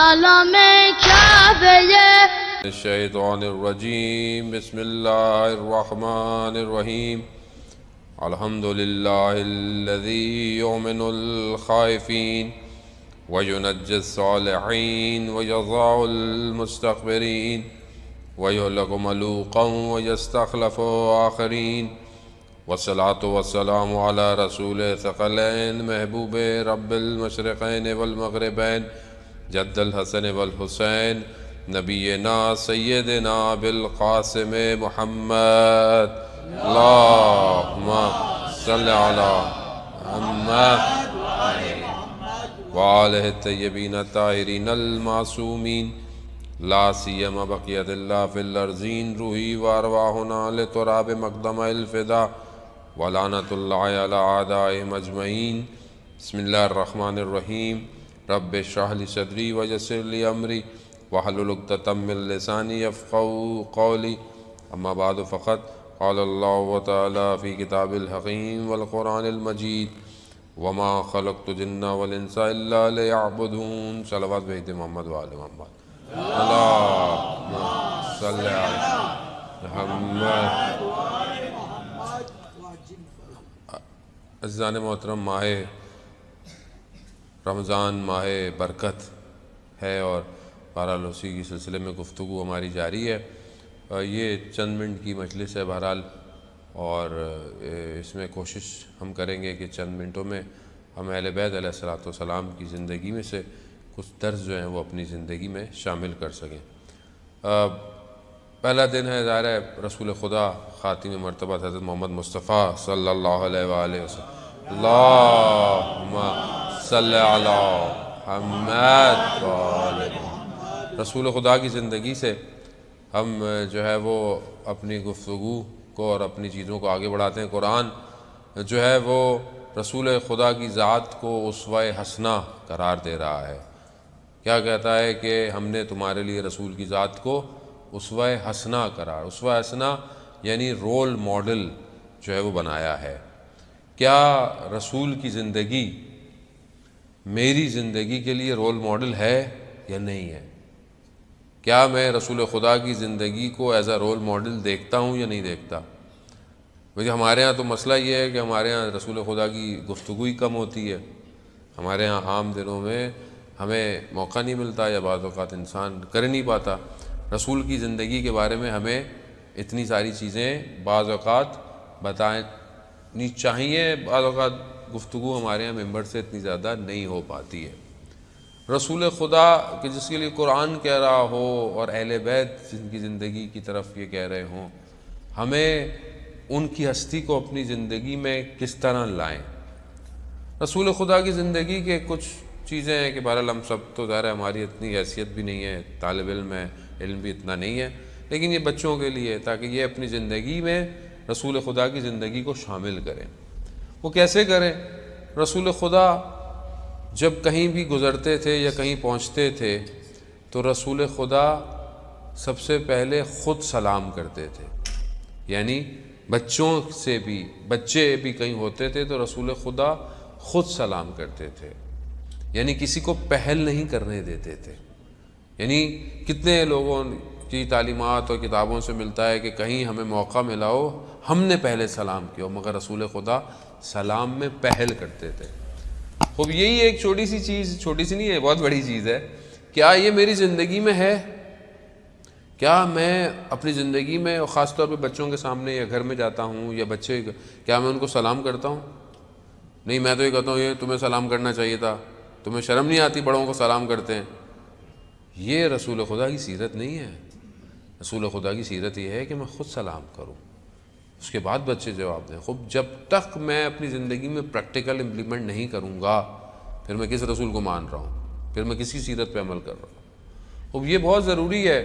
سلام کعبه الشیطان الرجیم بسم اللہ الرحمن الرحیم الحمد للہ الذی یؤمن الخائفین وینجی الصالحین ویضع المستکبرین ویہلک ملوقا ویستخلف آخرین والصلاة والسلام علی رسول ثقلین محبوب رب المشرقین والمغربین جد الحسن والحسین نبینا سیدنا بالقاسم محمد اللہم صلی علی محمد وآلہ الطیبین الطاہرین المعصومین لا سیما بقیت اللہ فی الارضین روحی وارواحنا لتراب مقدم الفدا ولعنت اللہ علی اعدائهم اجمعین بسم اللہ الرحمن الرحیم رب اشرح لی صدری ویسر لی امری واحلل عقدۃ من لسانی یفقہوا قولی اما بعد فقد قال اللہ تعالی فی کتاب الحکیم والقرآن المجید وما خلقت الجن والانس الا لیعبدون صلوات بھیجتے محمد وآل محمد اللہم صلی علی محمد۔ عزیزان محترم، ماہ رمضان ماہ برکت ہے اور بہرحال اسی کی سلسلے میں گفتگو ہماری جاری ہے۔ یہ چند منٹ کی مجلس ہے بہرحال، اور اس میں کوشش ہم کریں گے کہ چند منٹوں میں ہم اہل بیت علیہ الصلوۃ والسلام کی زندگی میں سے کچھ درس جو ہیں وہ اپنی زندگی میں شامل کر سکیں۔ پہلا دن ہے ظاہر ہے رسول خدا خاتم مرتبہ حضرت محمد مصطفیٰ صلی اللہ علیہ وآلہ وسلم اللہم صلی علی محمد وآلہ محمد۔ رسول خدا کی زندگی سے ہم جو ہے وہ اپنی گفتگو کو اور اپنی چیزوں کو آگے بڑھاتے ہیں۔ قرآن جو ہے وہ رسول خدا کی ذات کو اسوہ حسنہ قرار دے رہا ہے۔ کیا کہتا ہے کہ ہم نے تمہارے لیے رسول کی ذات کو اسوہ حسنہ قرار، اسوہ حسنہ یعنی رول ماڈل جو ہے وہ بنایا ہے۔ کیا رسول کی زندگی میری زندگی کے لیے رول ماڈل ہے یا نہیں ہے؟ کیا میں رسول خدا کی زندگی کو ایز اے رول ماڈل دیکھتا ہوں یا نہیں دیکھتا؟ ویسے ہمارے ہاں تو مسئلہ یہ ہے کہ ہمارے ہاں رسول خدا کی گفتگو ہی کم ہوتی ہے۔ ہمارے ہاں عام دنوں میں ہمیں موقع نہیں ملتا یا بعض اوقات انسان کر نہیں پاتا۔ رسول کی زندگی کے بارے میں ہمیں اتنی ساری چیزیں بعض اوقات بتانی چاہیے، بعض اوقات گفتگو ہمارے ہاں ممبر سے اتنی زیادہ نہیں ہو پاتی ہے۔ رسول خدا کہ جس کے لیے قرآن کہہ رہا ہو اور اہل بیت جن کی زندگی کی طرف یہ کہہ رہے ہوں، ہمیں ان کی ہستی کو اپنی زندگی میں کس طرح لائیں۔ رسول خدا کی زندگی کے کچھ چیزیں ہیں کہ بہرحال ہم سب تو ظاہر ہے ہماری اتنی حیثیت بھی نہیں ہے، طالب علم ہے، علم بھی اتنا نہیں ہے، لیکن یہ بچوں کے لیے تاکہ یہ اپنی زندگی میں رسول خدا کی زندگی کو شامل کریں۔ وہ کیسے کریں؟ رسول خدا جب کہیں بھی گزرتے تھے یا کہیں پہنچتے تھے تو رسول خدا سب سے پہلے خود سلام کرتے تھے، یعنی بچوں سے بھی، بچے بھی کہیں ہوتے تھے تو رسول خدا خود سلام کرتے تھے، یعنی کسی کو پہل نہیں کرنے دیتے تھے۔ یعنی کتنے لوگوں کی تعلیمات اور کتابوں سے ملتا ہے کہ کہیں ہمیں موقع ملا ہو ہم نے پہلے سلام کیا ہو، مگر رسول خدا سلام میں پہل کرتے تھے۔ خوب یہی ایک چھوٹی سی چیز، چھوٹی سی نہیں ہے، بہت بڑی چیز ہے۔ کیا یہ میری زندگی میں ہے؟ کیا میں اپنی زندگی میں اور خاص طور پہ بچوں کے سامنے یا گھر میں جاتا ہوں یا بچے، کیا میں ان کو سلام کرتا ہوں؟ نہیں، میں تو یہ کہتا ہوں یہ تمہیں سلام کرنا چاہیے تھا، تمہیں شرم نہیں آتی بڑوں کو سلام کرتے ہیں۔ یہ رسول خدا کی سیرت نہیں ہے۔ رسول خدا کی سیرت یہ ہے کہ میں خود سلام کروں، اس کے بعد بچے جواب دیں۔ خوب جب تک میں اپنی زندگی میں پریکٹیکل امپلیمنٹ نہیں کروں گا پھر میں کس رسول کو مان رہا ہوں، پھر میں کس کی سیرت پہ عمل کر رہا ہوں۔ خوب یہ بہت ضروری ہے۔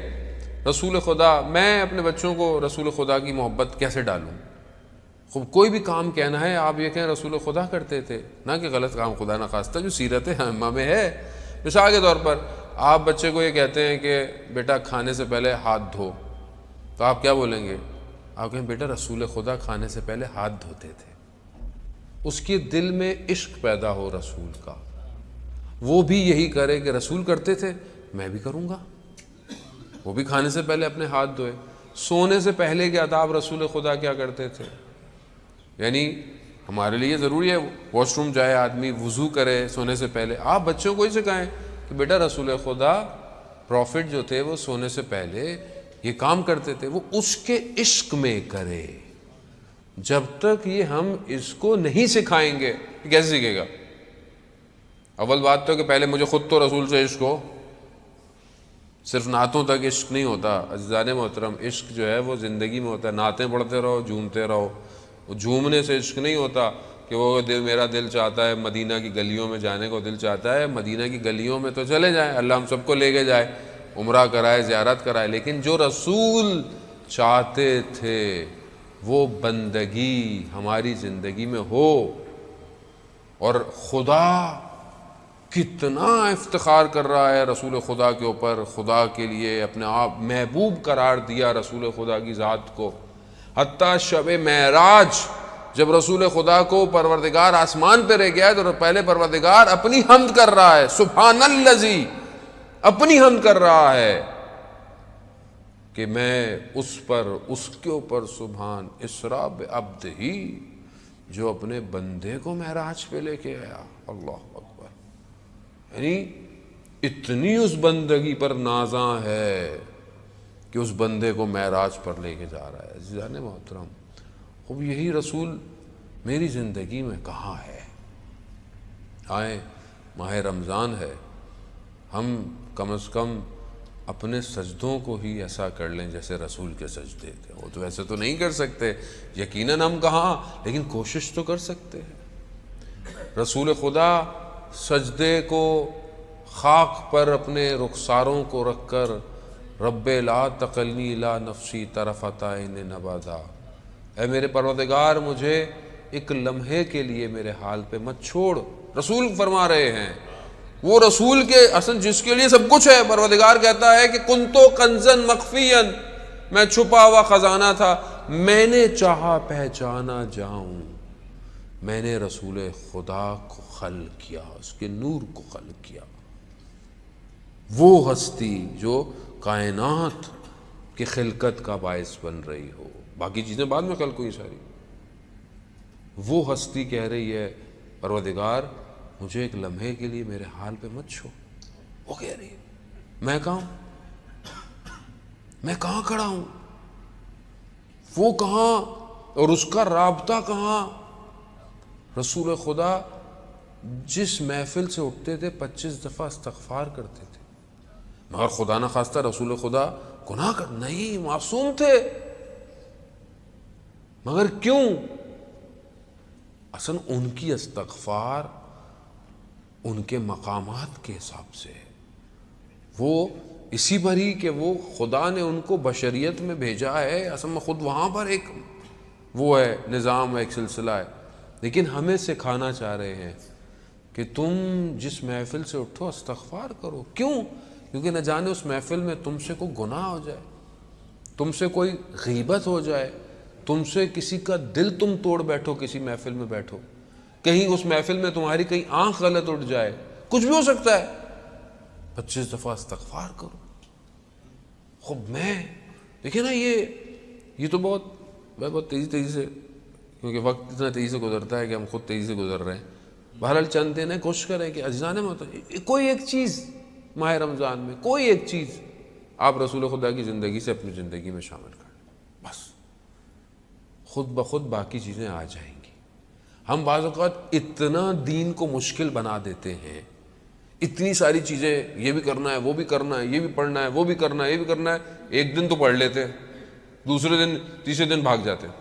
رسول خدا، میں اپنے بچوں کو رسول خدا کی محبت کیسے ڈالوں؟ خوب کوئی بھی کام کہنا ہے آپ یہ کہیں رسول خدا کرتے تھے، نہ کہ غلط کام خدا نہ خواستہ جو سیرت ائمہ میں ہے۔ مثال کے طور پر آپ بچے کو یہ کہتے ہیں کہ بیٹا کھانے سے پہلے ہاتھ دھو، تو آپ کیا بولیں گے؟ آپ کہیں بیٹا رسول خدا کھانے سے پہلے ہاتھ دھوتے تھے۔ اس کے دل میں عشق پیدا ہو رسول کا، وہ بھی یہی کرے کہ رسول کرتے تھے میں بھی کروں گا. وہ بھی کھانے سے پہلے اپنے ہاتھ دھوئے. سونے سے پہلے کے آداب رسول خدا کیا کرتے تھے؟ یعنی ہمارے لیے ضروری ہے واش روم جائے آدمی, وضو کرے سونے سے پہلے. آپ بچوں کو ہی سکھائیں کہ بیٹا رسول خدا پروفٹ جو تھے وہ سونے سے پہلے یہ کام کرتے تھے, وہ اس کے عشق میں کرے. جب تک یہ ہم اس کو نہیں سکھائیں گے کیسے سیکھے گا؟ اول بات تو کہ پہلے مجھے خود تو رسول سے عشق ہو. صرف نعتوں تک عشق نہیں ہوتا عزیزان محترم, عشق جو ہے وہ زندگی میں ہوتا ہے. نعتیں پڑھتے رہو, جھومتے رہو. وہ جھومنے سے عشق نہیں ہوتا کہ وہ میرا دل چاہتا ہے مدینہ کی گلیوں میں جانے کو دل چاہتا ہے. مدینہ کی گلیوں میں تو چلے جائیں, اللہ ہم سب کو لے کے جائے, عمرہ کرائے, زیارت کرائے, لیکن جو رسول چاہتے تھے وہ بندگی ہماری زندگی میں ہو. اور خدا کتنا افتخار کر رہا ہے رسول خدا کے اوپر, خدا کے لیے اپنے آپ محبوب قرار دیا رسول خدا کی ذات کو. حتیٰ شب معراج جب رسول خدا کو پروردگار آسمان پہ رہ گیا ہے تو پہلے پروردگار اپنی حمد کر رہا ہے, سبحان الذی, اپنی حمد کر رہا ہے کہ میں اس پر, اس کے اوپر سبحان اسرا بعبدہ, جو اپنے بندے کو معراج پہ لے کے آیا. اللہ اکبر. یعنی اتنی اس بندگی پر نازاں ہے کہ اس بندے کو معراج پر لے کے جا رہا ہے. عزیزان محترم, اب یہی رسول میری زندگی میں کہاں ہے؟ آئیں, ماہ رمضان ہے, ہم کم از کم اپنے سجدوں کو ہی ایسا کر لیں جیسے رسول کے سجدے تھے. وہ تو ایسے تو نہیں کر سکتے یقیناً, ہم کہاں, لیکن کوشش تو کر سکتے ہیں. رسول خدا سجدے کو خاک پر اپنے رخساروں کو رکھ کر رب لا تقلنی الی نفسی طرفۃ عین ابدا, اے میرے پروردگار مجھے ایک لمحے کے لیے میرے حال پہ مت چھوڑ. رسول فرما رہے ہیں, وہ رسول کے اصل جس کے لیے سب کچھ ہے. پروردگار کہتا ہے کہ کنتو کنزن مخفیا, میں چھپا ہوا خزانہ تھا, میں نے چاہا پہچانا جاؤں. میں نے رسول خدا کو خلق کیا, اس کے نور کو خلق کیا. وہ ہستی جو کائنات کی خلقت کا باعث بن رہی ہو, باقی چیزیں بعد میں خلق ہوئی ساری. وہ ہستی کہہ رہی ہے پروردگار مجھے ایک لمحے کے لیے میرے حال پہ مت چھوڑ. وہ کہہ رہی ہے میں کہاں ہوں, میں کہاں کھڑا ہوں, وہ کہاں, اور اس کا رابطہ کہاں. رسول خدا جس محفل سے اٹھتے تھے 25 دفعہ استغفار کرتے تھے, مگر خدا نہ خواستہ رسول خدا گناہ کر نہیں, معصوم تھے. مگر کیوں؟ اصل ان کی استغفار ان کے مقامات کے حساب سے, وہ اسی پر ہی کہ وہ خدا نے ان کو بشریت میں بھیجا ہے. اصل میں خود وہاں پر ایک وہ ہے نظام, ایک سلسلہ ہے, لیکن ہمیں سکھانا چاہ رہے ہیں کہ تم جس محفل سے اٹھو استغفار کرو. کیوں؟ کیونکہ نہ جانے اس محفل میں تم سے کوئی گناہ ہو جائے, تم سے کوئی غیبت ہو جائے, تم سے کسی کا دل تم توڑ بیٹھو, کسی محفل میں بیٹھو, کہیں اس محفل میں تمہاری کہیں آنکھ غلط اٹھ جائے, کچھ بھی ہو سکتا ہے. 25 دفعہ استغفار کرو. خب میں دیکھیں نا, یہ تو بہت تیزی سے, کیونکہ وقت اتنا تیزی سے گزرتا ہے کہ ہم خود تیزی سے گزر رہے ہیں. بہرحال چند دن ہے, کوشش کریں کہ عزیزان محترم کوئی ایک چیز ماہ رمضان میں, کوئی ایک چیز آپ رسول خدا کی زندگی سے اپنی زندگی میں شامل کریں, بس خود بخود باقی چیزیں آ جائیں گی. ہم بعض اوقات اتنا دین کو مشکل بنا دیتے ہیں, اتنی ساری چیزیں, یہ بھی کرنا ہے, وہ بھی کرنا ہے, یہ بھی پڑھنا ہے, وہ بھی کرنا ہے, یہ بھی کرنا ہے. ایک دن تو پڑھ لیتے ہیں, دوسرے دن تیسرے دن بھاگ جاتے ہیں.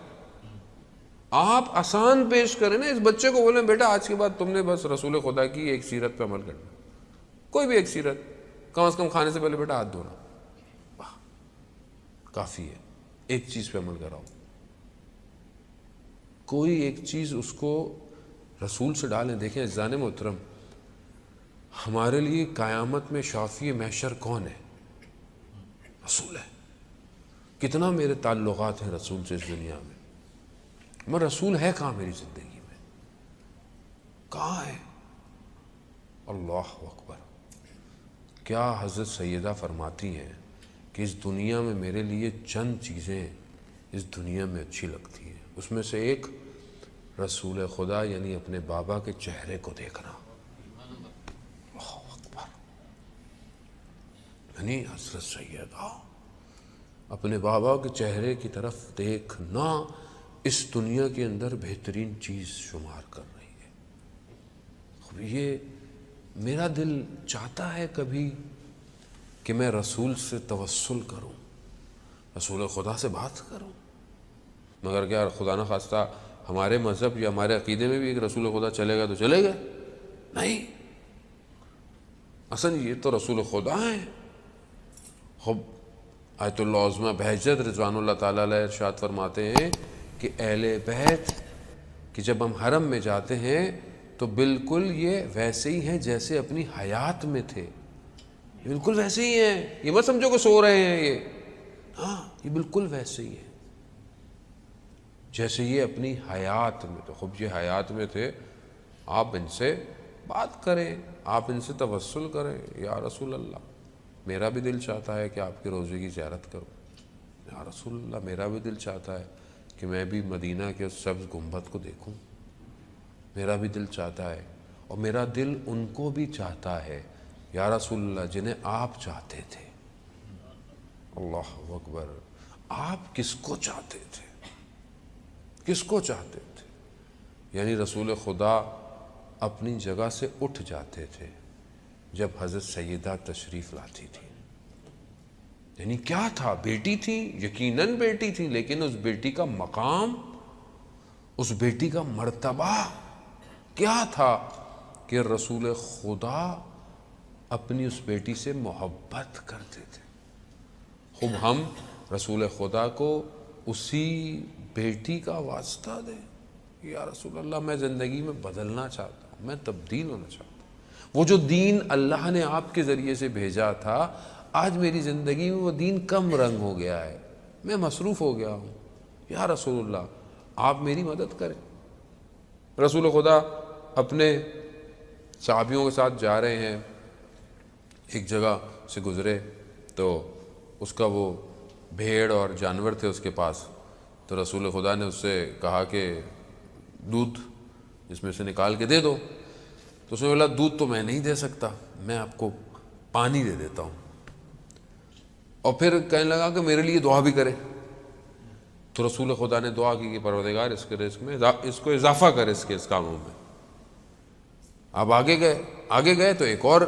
آپ آسان پیش کریں نا, اس بچے کو بولیں بیٹا آج کے بعد تم نے بس رسول خدا کی ایک سیرت پہ عمل کرنا, کوئی بھی ایک سیرت, کم از کم کھانے سے پہلے بیٹا ہاتھ دھونا, کافی ہے. ایک چیز پہ عمل کراؤ, کوئی ایک چیز اس کو رسول سے ڈالیں. دیکھیں عزیزان محترم, ہمارے لیے قیامت میں شافی محشر کون ہے؟ رسول ہے. کتنا میرے تعلقات ہیں رسول سے اس دنیا میں, مگر رسول ہے کہاں میری زندگی میں, کہاں ہے؟ اللہ اکبر. کیا حضرت سیدہ فرماتی ہیں کہ اس دنیا میں میرے لیے چند چیزیں اس دنیا میں اچھی لگتی ہیں، اس میں سے ایک رسول خدا یعنی اپنے بابا کے چہرے کو دیکھنا۔ اللہ اکبر! یعنی حضرت سیدہ اپنے بابا کے چہرے کی طرف دیکھنا اس دنیا کے اندر بہترین چیز شمار کر رہی ہے۔ یہ میرا دل چاہتا ہے کبھی کہ میں رسول سے توسل کروں، رسول خدا سے بات کروں، مگر کیا خدا نہ خواستہ ہمارے مذہب یا ہمارے عقیدے میں بھی ایک رسول خدا چلے گا تو چلے گا؟ نہیں، اصل یہ تو رسول خدا ہیں۔ خب آیت اللہ عظمہ بہجت رضوان اللہ تعالیٰ علیہ ارشاد فرماتے ہیں کہ اہل بیت کہ جب ہم حرم میں جاتے ہیں تو بالکل یہ ویسے ہی ہیں جیسے اپنی حیات میں تھے، یہ بالکل ویسے ہی ہیں، یہ مت سمجھو کہ سو رہے ہیں، یہ بالکل ویسے ہی ہیں جیسے یہ اپنی حیات میں تو۔ خب یہ حیات میں تھے، آپ ان سے بات کریں، آپ ان سے توسل کریں، یا رسول اللہ میرا بھی دل چاہتا ہے کہ آپ کے روضے کی زیارت کروں، یا رسول اللہ میرا بھی دل چاہتا ہے کہ میں بھی مدینہ کے اس سبز گنبد کو دیکھوں، میرا بھی دل چاہتا ہے، اور میرا دل ان کو بھی چاہتا ہے یا رسول اللہ جنہیں آپ چاہتے تھے۔ اللہ اکبر! آپ کس کو چاہتے تھے؟ کس کو چاہتے تھے؟ یعنی رسول خدا اپنی جگہ سے اٹھ جاتے تھے جب حضرت سیدہ تشریف لاتی تھی۔ یعنی کیا تھا؟ بیٹی تھی، یقیناً بیٹی تھی، لیکن اس بیٹی کا مقام، اس بیٹی کا مرتبہ کیا تھا کہ رسول خدا اپنی اس بیٹی سے محبت کرتے تھے۔ خوب ہم رسول خدا کو اسی بیٹی کا واسطہ دیں، یا رسول اللہ میں زندگی میں بدلنا چاہتا ہوں، میں تبدیل ہونا چاہتا ہوں، وہ جو دین اللہ نے آپ کے ذریعے سے بھیجا تھا آج میری زندگی میں وہ دین کم رنگ ہو گیا ہے، میں مصروف ہو گیا ہوں، یا رسول اللہ آپ میری مدد کریں۔ رسول خدا اپنے صحابیوں کے ساتھ جا رہے ہیں، ایک جگہ سے گزرے تو اس کا وہ بھیڑ اور جانور تھے اس کے پاس، تو رسول خدا نے اس سے کہا کہ دودھ اس میں سے نکال کے دے دو، تو اس نے بولا دودھ تو میں نہیں دے سکتا، میں آپ کو پانی دے دیتا ہوں، اور پھر کہنے لگا کہ میرے لیے دعا بھی کرے، تو رسول خدا نے دعا کی کہ پروردگار اس کے رزق میں اس کو اضافہ کرے، اس کاموں میں۔ اب آگے گئے تو ایک اور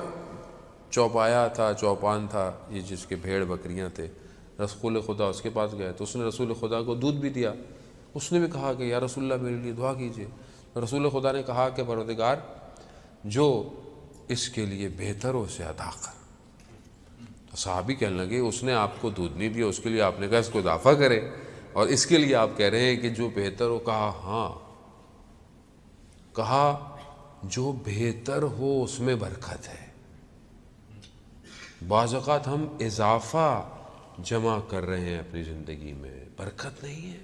چوپایا تھا، چوپان تھا، یہ جس کے بھیڑ بکریاں تھے، رسول خدا اس کے پاس گئے تو اس نے رسول خدا کو دودھ بھی دیا، اس نے بھی کہا کہ یا رسول اللہ میرے لیے دعا کیجیے، رسول خدا نے کہا کہ پروردگار جو اس کے لیے بہتر ہو اسے عطا کر۔ تو صحابی کہنے لگے اس نے آپ کو دودھ نہیں دیا، اس کے لیے آپ نے کہا اس کو اضافہ کرے، اور اس کے لیے آپ کہہ رہے ہیں کہ جو بہتر ہو، کہا ہاں، کہا جو بہتر ہو اس میں برکت ہے۔ بعض اوقات ہم اضافہ جمع کر رہے ہیں اپنی زندگی میں، برکت نہیں ہے۔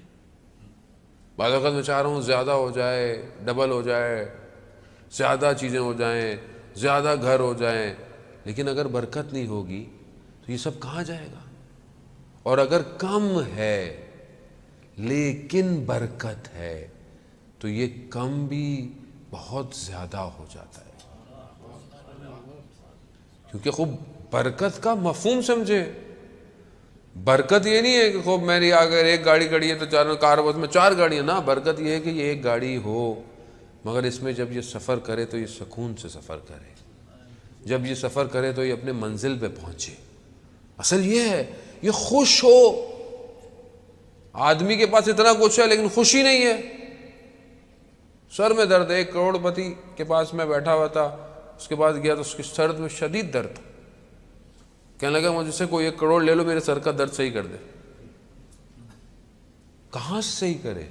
بعض اوقات میں چاہ رہا ہوں زیادہ ہو جائے، ڈبل ہو جائے، زیادہ چیزیں ہو جائیں، زیادہ گھر ہو جائیں، لیکن اگر برکت نہیں ہوگی تو یہ سب کہاں جائے گا؟ اور اگر کم ہے لیکن برکت ہے تو یہ کم بھی بہت زیادہ ہو جاتا ہے۔ کیونکہ خوب برکت کا مفہوم سمجھے، برکت یہ نہیں ہے کہ خوب میری اگر ایک گاڑی کھڑی ہے تو چاروں کار بس میں 4 گاڑیاں، نہ، برکت یہ ہے کہ یہ ایک گاڑی ہو مگر اس میں جب یہ سفر کرے تو یہ سکون سے سفر کرے، جب یہ سفر کرے تو یہ اپنے منزل پہ پہنچے۔ اصل یہ ہے یہ خوش ہو۔ آدمی کے پاس اتنا کچھ ہے لیکن خوشی نہیں ہے، سر میں درد ہے۔ 1 کروڑ پتی کے پاس میں بیٹھا ہوا تھا، اس کے پاس گیا تو اس کے سر میں شدید درد تھا، کہنے لگا مجھ سے کوئی 1 کروڑ لے لو میرے سر کا درد صحیح کر دے۔ کہاں سے صحیح کرے؟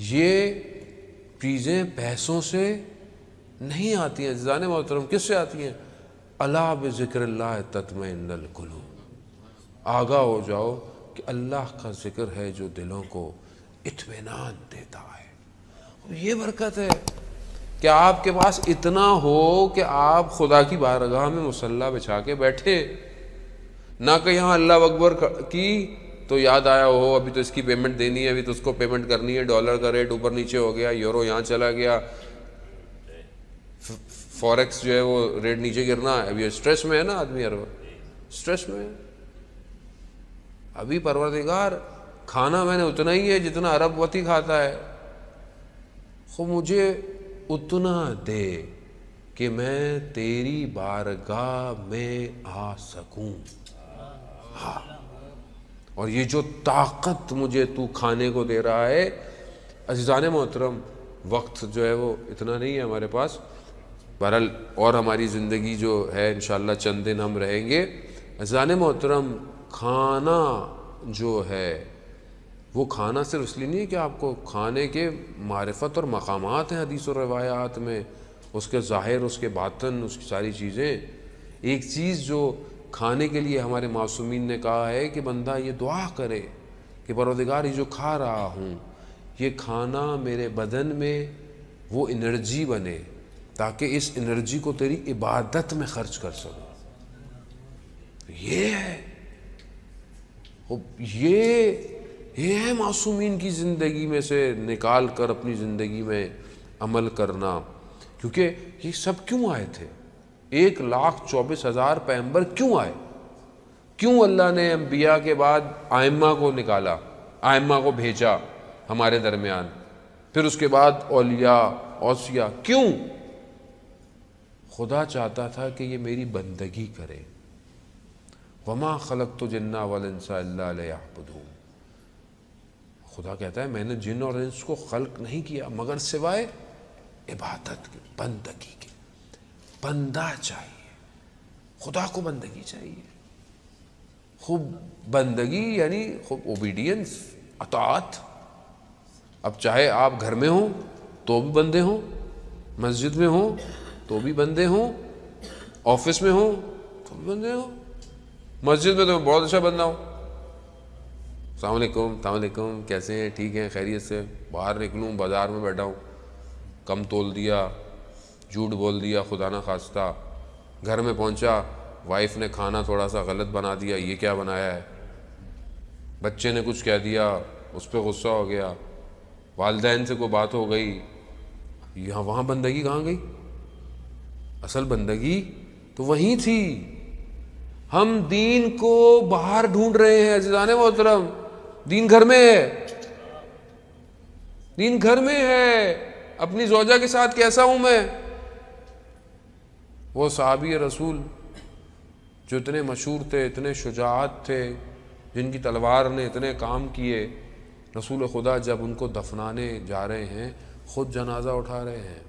یہ چیزیں پیسوں سے نہیں آتی ہیں عزیزان محترم، کس سے آتی ہیں؟ الا بذکر اللہ تطمئن القلوب، آگاہ ہو جاؤ کہ اللہ کا ذکر ہے جو دلوں کو اطمینان دیتا ہے، یہ برکت ہے۔ کہ آپ کے پاس اتنا ہو کہ آپ خدا کی بارگاہ میں مصلی بچھا کے بیٹھے، نہ کہ یہاں اللہ اکبر کی تو یاد آیا ہو ابھی تو اس کی پیمنٹ دینی ہے، ابھی تو اس کو پیمنٹ کرنی ہے، ڈالر کا ریٹ اوپر نیچے ہو گیا، یورو یہاں چلا گیا، فوریکس جو ہے وہ ریٹ نیچے گرنا ہے، ابھی اسٹریس میں ہے نا آدمی، ہر وقت اسٹریس میں ہے۔ ابھی پروردگار کھانا میں نے اتنا ہی ہے جتنا عرب وطی کھاتا ہے، خو مجھے اتنا دے کہ میں تیری بارگاہ میں آ سکوں۔ ہاں، اور یہ جو طاقت مجھے تو کھانے کو دے رہا ہے، عزیزان محترم وقت جو ہے وہ اتنا نہیں ہے ہمارے پاس، بہرحال اور ہماری زندگی جو ہے انشاءاللہ چند دن ہم رہیں گے۔ عزیزان محترم کھانا جو ہے وہ کھانا صرف اس لیے نہیں ہے کہ آپ کو کھانے کے معرفت اور مقامات ہیں حدیث و روایات میں، اس کے ظاہر، اس کے باطن، اس کی ساری چیزیں۔ ایک چیز جو کھانے کے لیے ہمارے معصومین نے کہا ہے کہ بندہ یہ دعا کرے کہ پروردگار یہ جو کھا رہا ہوں یہ کھانا میرے بدن میں وہ انرجی بنے تاکہ اس انرجی کو تیری عبادت میں خرچ کر سکوں۔ یہ ہے یہ ہے معصومین کی زندگی میں سے نکال کر اپنی زندگی میں عمل کرنا۔ کیونکہ یہ سب کیوں آئے تھے؟ 1,24,000 پیغمبر کیوں آئے؟ کیوں اللہ نے انبیاء کے بعد ائمہ کو نکالا، ائمہ کو بھیجا ہمارے درمیان، پھر اس کے بعد اولیاء، اوصیاء؟ کیوں؟ خدا چاہتا تھا کہ یہ میری بندگی کرے۔ وما خلقت الجن والانس الا لیعبدون۔ خدا کہتا ہے میں نے جن اور انس کو خلق نہیں کیا مگر سوائے عبادت کے، بندگی کے۔ بندہ چاہیے، خدا کو بندگی چاہیے۔ خوب بندگی یعنی خوب اوبیڈینس، اطاعت۔ اب چاہے آپ گھر میں ہوں تو بھی بندے ہوں، مسجد میں ہوں تو بھی بندے ہوں، آفس میں ہوں تو بھی بندے ہوں۔ مسجد میں تو میں بہت اچھا بندہ ہوں، السلام علیکم، السلام علیکم، کیسے ہیں؟ ٹھیک ہیں، خیریت سے؟ باہر نکلوں بازار میں بیٹھا ہوں، کم تول دیا، جھوٹ بول دیا خدا نہ خواستہ، گھر میں پہنچا وائف نے کھانا تھوڑا سا غلط بنا دیا، یہ کیا بنایا ہے؟ بچے نے کچھ کہہ دیا، اس پہ غصہ ہو گیا، والدین سے کوئی بات ہو گئی، یہاں وہاں بندگی کہاں گئی؟ اصل بندگی تو وہیں تھی۔ ہم دین کو باہر ڈھونڈ رہے ہیں عزیزان محترم، دین گھر میں ہے، دین گھر میں ہے۔ اپنی زوجہ کے ساتھ کیسا ہوں میں؟ وہ صحابی رسول جو اتنے مشہور تھے، اتنے شجاعت تھے، جن کی تلوار نے اتنے کام کیے، رسول خدا جب ان کو دفنانے جا رہے ہیں خود جنازہ اٹھا رہے ہیں،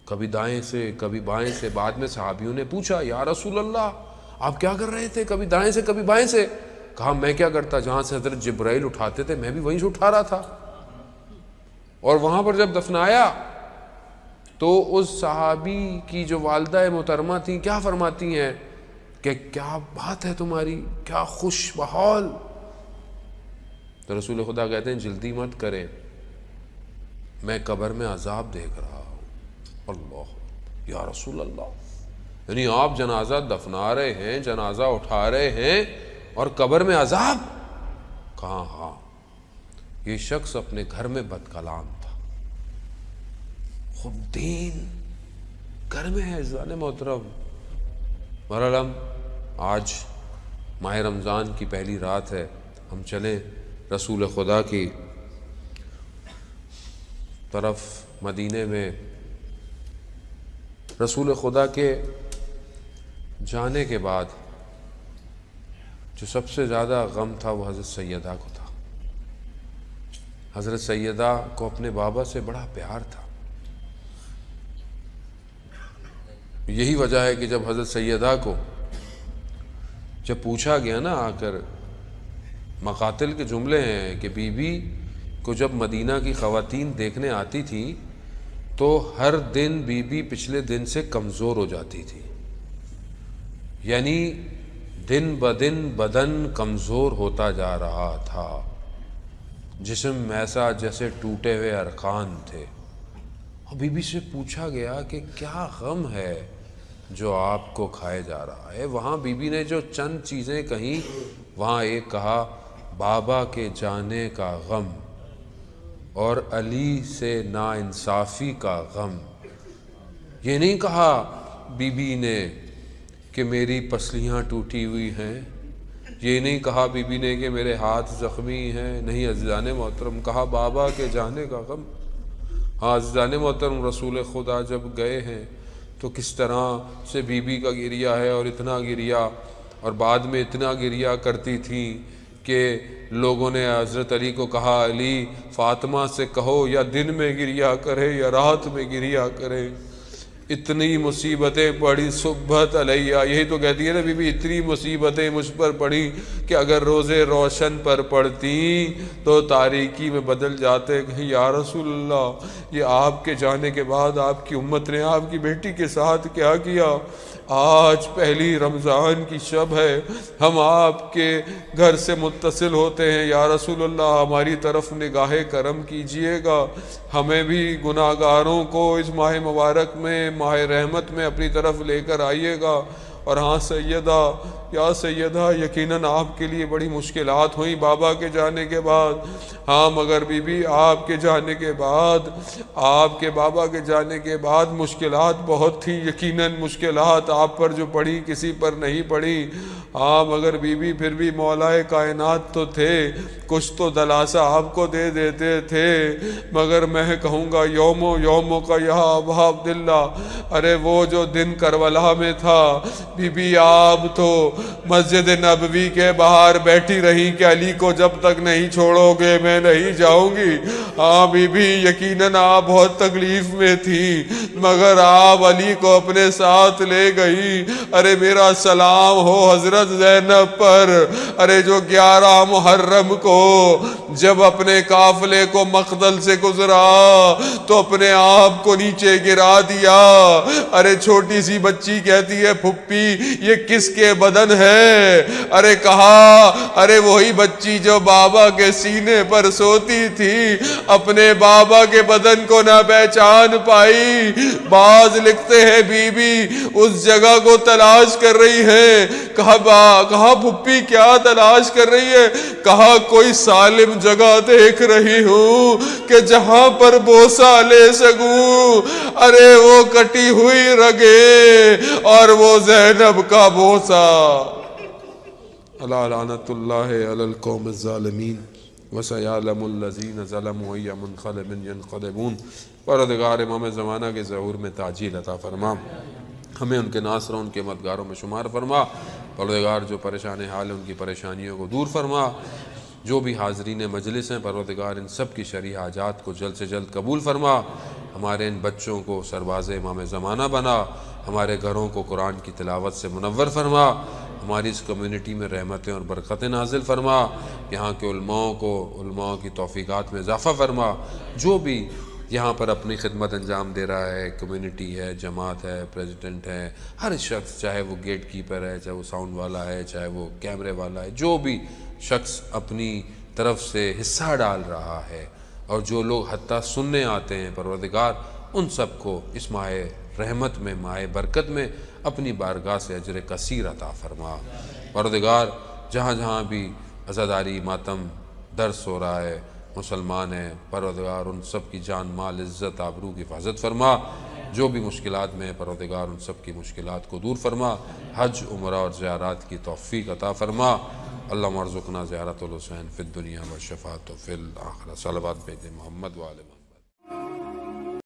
کبھی دائیں سے کبھی بائیں سے۔ بعد میں صحابیوں نے پوچھا یا رسول اللہ آپ کیا کر رہے تھے؟ کبھی دائیں سے کبھی بائیں سے۔ کہا میں کیا کرتا، جہاں سے حضرت جبرائیل اٹھاتے تھے میں بھی وہیں سے اٹھا رہا تھا۔ اور وہاں پر جب دفنایا تو اس صحابی کی جو والدہ محترمہ تھیں کیا فرماتی ہیں کہ کیا بات ہے تمہاری، کیا خوش بحال۔ تو رسول خدا کہتے ہیں جلدی مت کریں، میں قبر میں عذاب دیکھ رہا ہوں۔ اللہ یا رسول اللہ، یعنی آپ جنازہ دفنا رہے ہیں، جنازہ اٹھا رہے ہیں اور قبر میں عذاب؟ کہاں ہاں، یہ شخص اپنے گھر میں بد کلام تھا۔ خود دین گھر میں ہے عزیزان محترم۔ بہرحال ہم آج ماہ رمضان کی پہلی رات ہے، ہم چلیں رسول خدا کی طرف مدینے میں۔ رسول خدا کے جانے کے بعد جو سب سے زیادہ غم تھا وہ حضرت سیدہ کو تھا۔ حضرت سیدہ کو اپنے بابا سے بڑا پیار تھا۔ یہی وجہ ہے کہ جب حضرت سیدہ کو جب پوچھا گیا نا آ کر، مقاتل کے جملے ہیں کہ بی بی کو جب مدینہ کی خواتین دیکھنے آتی تھیں تو ہر دن بی بی پچھلے دن سے کمزور ہو جاتی تھی، یعنی دن بدن بدن کمزور ہوتا جا رہا تھا، جسم ایسا جیسے ٹوٹے ہوئے ارکان تھے۔ اور بی بی سے پوچھا گیا کہ کیا غم ہے جو آپ کو کھائے جا رہا ہے؟ وہاں بی بی نے جو چند چیزیں کہیں، وہاں ایک کہا بابا کے جانے کا غم اور علی سے ناانصافی کا غم۔ یہ نہیں کہا بی بی نے کہ میری پسلیاں ٹوٹی ہوئی ہیں، یہ نہیں کہا بی بی نے کہ میرے ہاتھ زخمی ہیں، نہیں عزیزان محترم، کہا بابا کے جانے کا غم۔ ہاں عزیزان محترم، رسول خدا جب گئے ہیں تو کس طرح سے بی بی کا گریہ ہے، اور اتنا گریہ، اور بعد میں اتنا گریہ کرتی تھیں کہ لوگوں نے حضرت علی کو کہا علی فاطمہ سے کہو یا دن میں گریہ کرے یا رات میں گریہ کرے، اتنی مصیبتیں پڑی صبحت علیہ، یہی تو کہتی ہے نا بی بی، اتنی مصیبتیں مجھ پر پڑی کہ اگر روزے روشن پر پڑتی تو تاریکی میں بدل جاتے۔ کہ یا رسول اللہ، یہ آپ کے جانے کے بعد آپ کی امت نے آپ کی بیٹی کے ساتھ کیا کیا؟ آج پہلی رمضان کی شب ہے، ہم آپ کے گھر سے متصل ہوتے ہیں، یا رسول اللہ ہماری طرف نگاہ کرم کیجئے گا، ہمیں بھی گناہ گاروں کو اس ماہ مبارک میں، ماہ رحمت میں اپنی طرف لے کر آئیے گا۔ اور ہاں سیدہ، یا سیدہ، یقیناً آپ کے لیے بڑی مشکلات ہوئیں بابا کے جانے کے بعد۔ ہاں مگر بی بی آپ کے جانے کے بعد، آپ کے بابا کے جانے کے بعد مشکلات بہت تھیں، یقیناً مشکلات آپ پر جو پڑی کسی پر نہیں پڑی۔ ہاں مگر بی بی پھر بھی مولا کائنات تو تھے، کچھ تو دلاسا آپ کو دے دیتے تھے۔ مگر میں کہوں گا یوموں کا یا ابا عبداللہ، ارے وہ جو دن کربلا میں تھا، بی بی آپ تو مسجد نبوی کے باہر بیٹھی رہی کہ علی کو جب تک نہیں چھوڑو گے میں نہیں جاؤں گی۔ ہاں بی بی یقیناً آپ بہت تکلیف میں تھی، مگر آپ علی کو اپنے ساتھ لے گئی۔ ارے میرا سلام ہو حضرت زینب پر، ارے جو 11 محرم کو جب اپنے قافلے کو مقتل سے گزرا تو اپنے آپ کو نیچے گرا دیا۔ ارے چھوٹی سی بچی کہتی ہے پھپھی یہ کس کے بدن ہے؟ ارے کہا ارے وہی بچی جو بابا کے سینے پر سوتی تھی، اپنے بابا کے بدن کو نہ پہچان پائی۔ بعض لکھتے ہیں بی بی اس جگہ کو تلاش کر رہی ہے۔ کہا پھپھی کیا تلاش کر رہی ہے؟ کہا کوئی سالم جگہ دیکھ رہی ہوں کہ جہاں پر بوسہ لے سکوں۔ ارے وہ کٹی ہوئی رگیں اور وہ زینب کا بوسہ۔ الا لعنت اللہ علی القوم الظالمین وسیعلم الذین ظلموا ای منقلب ینقلبون۔ پروردگار امام زمانہ کے ظہور میں تعجیل عطا فرما، ہمیں ان کے ناصروں ان کے مددگاروں میں شمار فرما۔ پروردگار جو پریشان حال ان کی پریشانیوں کو دور فرما۔ جو بھی حاضرین مجلس ہیں پروردگار ان سب کی شرعی حاجات کو جلد سے جلد قبول فرما۔ ہمارے ان بچوں کو سرباز امام زمانہ بنا، ہمارے گھروں کو قرآن کی تلاوت سے منور فرما، ہماری اس کمیونٹی میں رحمتیں اور برکتیں نازل فرما، یہاں کے علماء کی توفیقات میں اضافہ فرما۔ جو بھی یہاں پر اپنی خدمت انجام دے رہا ہے، کمیونٹی ہے، جماعت ہے، پریزیڈنٹ ہے، ہر شخص، چاہے وہ گیٹ کیپر ہے، چاہے وہ ساؤنڈ والا ہے، چاہے وہ کیمرے والا ہے، جو بھی شخص اپنی طرف سے حصہ ڈال رہا ہے، اور جو لوگ حتیٰ سننے آتے ہیں، پروردگار ان سب کو اس ماہ رحمت میں، ماہ برکت میں اپنی بارگاہ سے اجر کثیر عطا فرما۔ پروردگار جہاں جہاں بھی عزاداری، ماتم، درس ہو رہا ہے، مسلمان ہیں، پروردگار ان سب کی جان، مال، عزت، آبرو کی حفاظت فرما۔ جو بھی مشکلات میں ہے پروردگار ان سب کی مشکلات کو دور فرما۔ حج، عمرہ اور زیارات کی توفیق عطا فرما۔ اللہم ارزقنا زیارت الحسین فی الدنیا و شفاعت فی الآخرہ۔ صلوات بھیجیں محمد و آل محمد۔